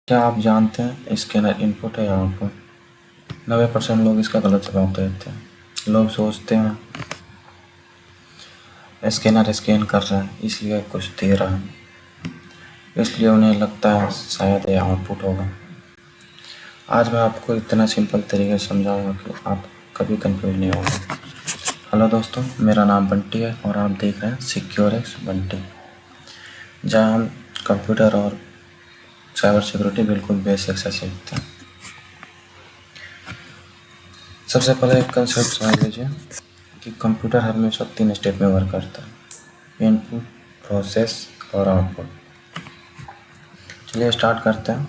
क्या आप जानते हैं स्कैनर इनपुट है या आउटपुट? 90% लोग इसका गलत जवाब देते हैं। लोग सोचते हैं स्कैनर स्कैन कर रहा है इसलिए कुछ दे रहा है, इसलिए उन्हें लगता है शायद ये आउटपुट होगा। आज मैं आपको इतना सिंपल तरीके से समझाऊंगा कि आप कभी कंफ्यूज नहीं होंगे। हेलो दोस्तों, मेरा नाम बंटी है और आप देख रहे हैं सिक्योर बंटी, जहाँ हम कंप्यूटर और साइबर सिक्योरिटी बिल्कुल बेसिक से सीखते हैं। सबसे पहले एक कंसेप्ट समझ लीजिए कि कंप्यूटर हमेशा 3 स्टेप में वर्क करता है: इनपुट, प्रोसेस और आउटपुट। चलिए स्टार्ट करते हैं।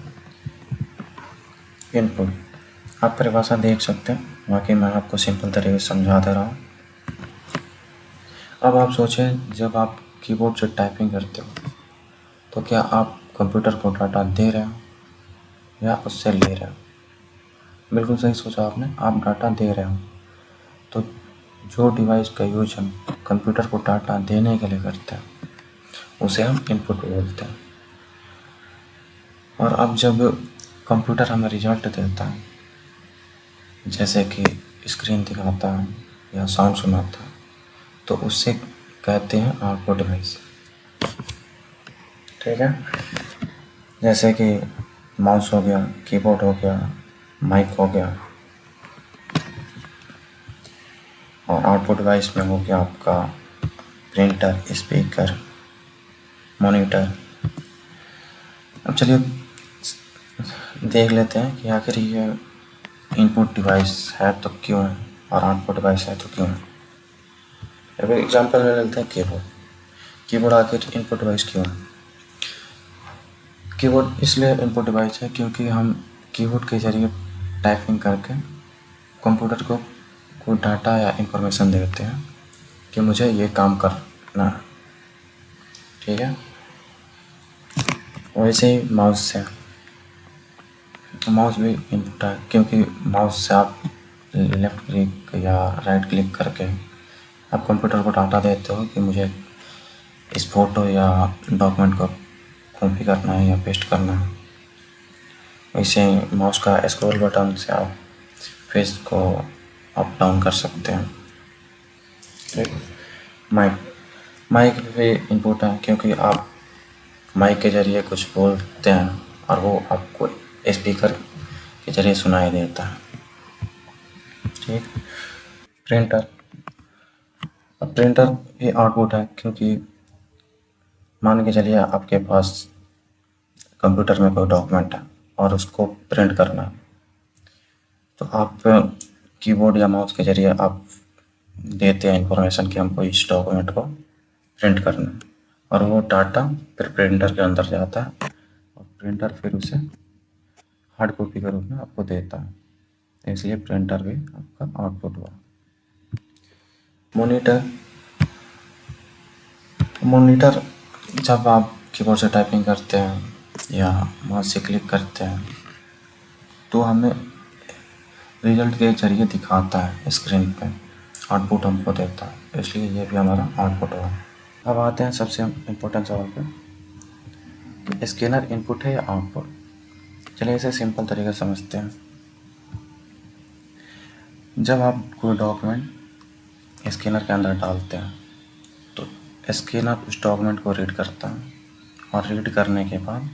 इनपुट आप परिभाषा देख सकते हैं, बाकी मैं आपको सिंपल तरीके से समझा दे रहा हूँ। अब आप सोचें, जब आप कीबोर्ड से टाइपिंग करते हो तो क्या आप कंप्यूटर को डाटा दे रहे हो या उससे ले रहे हो? बिल्कुल सही सोचा आपने, आप डाटा दे रहे हो। तो जो डिवाइस का यूज हम कंप्यूटर को डाटा देने के लिए करते हैं उसे हम इनपुट बोलते हैं। और अब जब कंप्यूटर हमें रिजल्ट देता है, जैसे कि स्क्रीन दिखाता है या साउंड सुनाता है, तो उससे कहते हैं आउटपुट डिवाइस। ठीक है, जैसे कि माउस हो गया, कीबोर्ड हो गया, माइक हो गया। और आउटपुट डिवाइस में हो गया आपका प्रिंटर, स्पीकर, मॉनिटर। अब चलिए देख लेते हैं कि आखिर ये इनपुट डिवाइस है तो क्यों है और आउटपुट डिवाइस है तो क्यों है। अब एग्जांपल ले लेते हैं कीबोर्ड। कीबोर्ड आखिर इनपुट डिवाइस क्यों है? कीबोर्ड इसलिए इनपुट डिवाइस है क्योंकि हम कीबोर्ड के जरिए टाइपिंग करके कंप्यूटर को कोई डाटा या इंफॉर्मेशन देते हैं कि मुझे ये काम करना है। ठीक है, वैसे ही माउस से, माउस भी इनपुट है क्योंकि माउस से आप लेफ़्ट क्लिक या राइट क्लिक करके आप कंप्यूटर को डाटा देते हो कि मुझे इस फोटो या डॉक्यूमेंट को कॉपी करना है या पेस्ट करना है। वैसे ही माउस का स्क्रॉल बटन से आप फेस को अप डाउन कर सकते हैं। ठीक, माइक भी इनपुट है क्योंकि आप माइक के ज़रिए कुछ बोलते हैं और वो आपको स्पीकर के ज़रिए सुनाई देता है। ठीक, प्रिंटर, अब प्रिंटर भी आउटपुट है क्योंकि मान के चलिए आपके पास कंप्यूटर में कोई डॉक्यूमेंट है और उसको प्रिंट करना है, तो आप कीबोर्ड या माउस के ज़रिए आप देते हैं इन्फॉर्मेशन कि हमको इस डॉक्यूमेंट को प्रिंट करना है, और वो डाटा फिर प्रिंटर के अंदर जाता है और प्रिंटर फिर उसे हार्ड कॉपी के रूप में आपको देता है। इसलिए प्रिंटर भी आपका आउटपुट हुआ। मॉनिटर जब आप कीबोर्ड से टाइपिंग करते हैं या माउस से क्लिक करते हैं तो हमें रिजल्ट के जरिए दिखाता है स्क्रीन पे, आउटपुट हमको देता है, इसलिए ये भी हमारा आउटपुट हुआ। अब आते हैं सबसे इम्पोर्टेंट सवाल पे कि स्कैनर इनपुट है या आउटपुट। चलिए इसे सिंपल तरीके से समझते हैं। जब आप कोई डॉक्यूमेंट स्कैनर के अंदर डालते हैं तो स्कैनर उस डॉक्यूमेंट को रीड करता है और रीड करने के बाद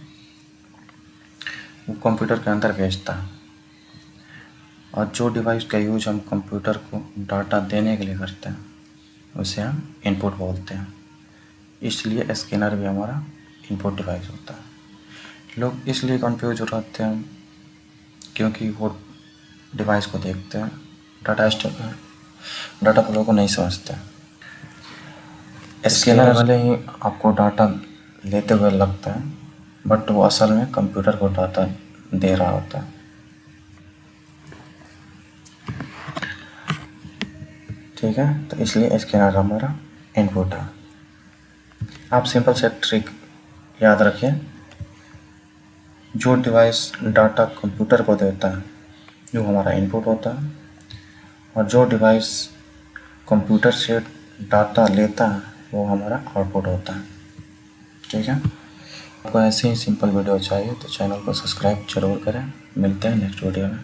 वो कंप्यूटर के अंदर भेजता है, और जो डिवाइस का यूज हम कंप्यूटर को डाटा देने के लिए करते हैं उसे हम इनपुट बोलते हैं। इसलिए स्कैनर भी हमारा इनपुट डिवाइस होता है। लोग इसलिए कंफ्यूज हो जाते हैं क्योंकि वो डिवाइस को देखते हैं, डाटा फ्लो को नहीं समझते। स्कैनर भले ही आपको डाटा लेते हुए लगता है, बट वो असल में कंप्यूटर को डाटा दे रहा होता है। ठीक है, तो इसलिए स्कैनर हमारा इनपुट है। आप सिंपल से ट्रिक याद रखिए, जो डिवाइस डाटा कंप्यूटर को देता है जो हमारा इनपुट होता है, और जो डिवाइस कंप्यूटर से डाटा लेता है वो हमारा आउटपुट होता है। ठीक है, आपको ऐसे ही सिंपल वीडियो चाहिए तो चैनल को सब्सक्राइब जरूर करें। मिलते हैं नेक्स्ट वीडियो में।